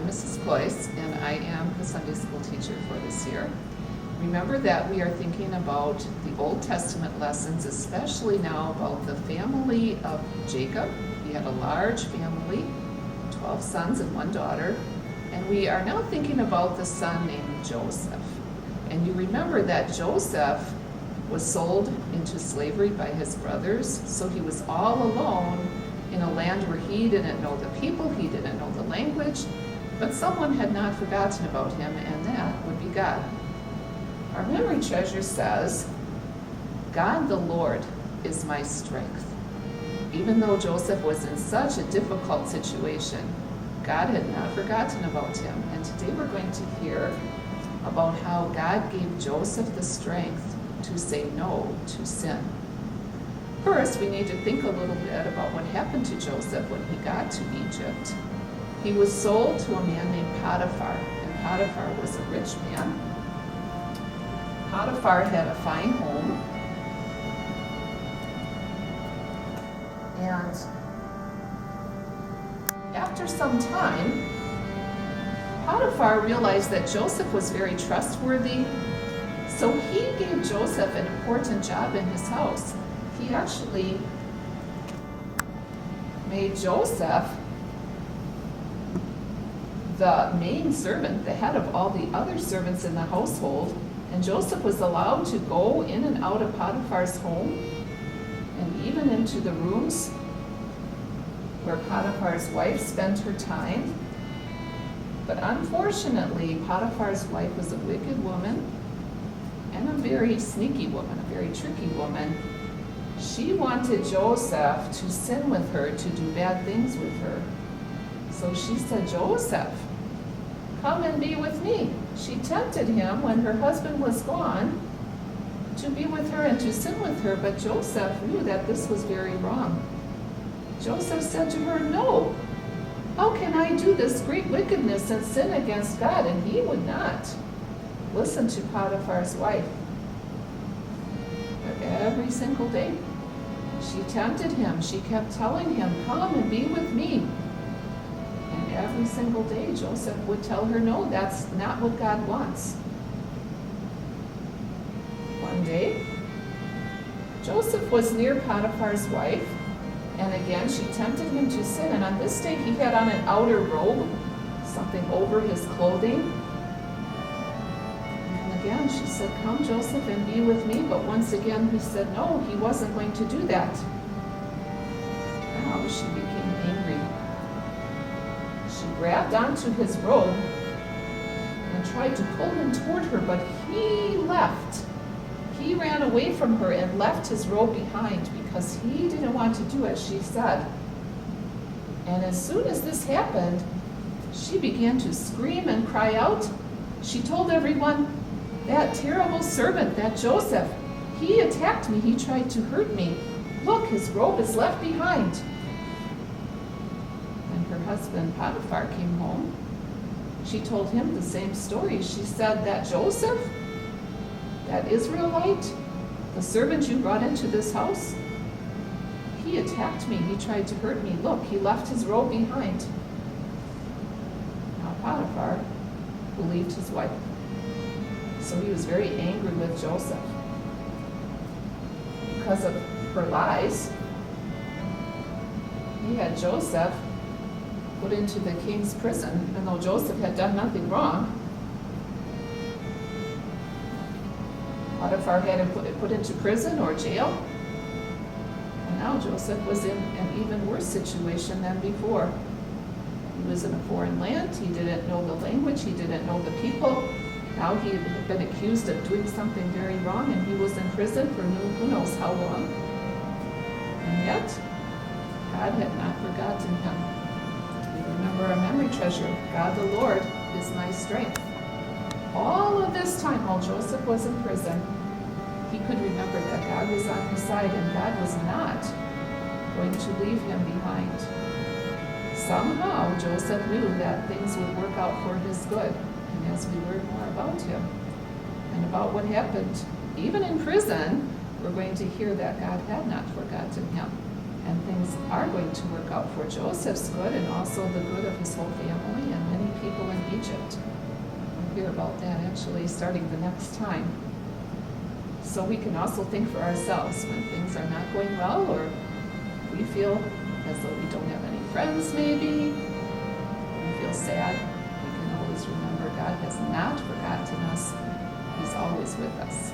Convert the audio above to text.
I'm Mrs. Cloyce, and I am the Sunday school teacher for this year. Remember that we are thinking about the Old Testament lessons, especially now about the family of Jacob. He had a large family, 12 sons and 1 daughter, and we are now thinking about the son named Joseph. And you remember that Joseph was sold into slavery by his brothers, so he was all alone in a land where he didn't know the people, he didn't know the language, but someone had not forgotten about him, and that would be God. Our memory treasure says, God the Lord is my strength. Even though Joseph was in such a difficult situation, God had not forgotten about him. And today we're going to hear about how God gave Joseph the strength to say no to sin. First, we need to think a little bit about what happened to Joseph when he got to Egypt. He was sold to a man named Potiphar, and Potiphar was a rich man. Potiphar had a fine home, and after some time, Potiphar realized that Joseph was very trustworthy, so he gave Joseph an important job in his house. He actually made Joseph the main servant, the head of all the other servants in the household, and Joseph was allowed to go in and out of Potiphar's home and even into the rooms where Potiphar's wife spent her time. But unfortunately, Potiphar's wife was a wicked woman and a very sneaky woman, a very tricky woman. She wanted Joseph to sin with her, to do bad things with her. So she said, Joseph, come and be with me. She tempted him when her husband was gone to be with her and to sin with her, but Joseph knew that this was very wrong. Joseph said to her, no, how can I do this great wickedness and sin against God? And he would not listen to Potiphar's wife. But every single day, she tempted him. She kept telling him, come and be with me. And every single day, Joseph would tell her, no, that's not what God wants. One day, Joseph was near Potiphar's wife, and again, she tempted him to sin. And on this day, he had on an outer robe, something over his clothing. And again, she said, come, Joseph, and be with me. But once again, he said, no, he wasn't going to do that. Now she became angry. She grabbed onto his robe and tried to pull him toward her, but he left. He ran away from her and left his robe behind because he didn't want to do as she said. And as soon as this happened, she began to scream and cry out. She told everyone, that terrible servant, that Joseph, he attacked me, he tried to hurt me. Look, his robe is left behind. When her husband Potiphar came home, she told him the same story. She said that Joseph, that Israelite, the servant you brought into this house, he attacked me, he tried to hurt me. Look, he left his robe behind. Now Potiphar believed his wife. So he was very angry with Joseph. Because of her lies, he had Joseph put into the king's prison, even though Joseph had done nothing wrong. Potiphar had him put into prison or jail. And now Joseph was in an even worse situation than before. He was in a foreign land. He didn't know the language. He didn't know the people. Now he had been accused of doing something very wrong, and he was in prison for who knows how long. And yet, God had not forgotten him. We remember our memory treasure. God the Lord is my strength. All of this time while Joseph was in prison, he could remember that God was on his side and God was not going to leave him behind. Somehow Joseph knew that things would work out for his good. And as we learn more about him and about what happened, even in prison, we're going to hear that God had not forgotten him And things are going to work out for Joseph's good and also the good of his whole family and many people in Egypt. We'll hear about that actually starting the next time. So we can also think for ourselves when things are not going well, or we feel as though we don't have any friends maybe, we feel sad. We can always remember God has not forgotten us. He's always with us.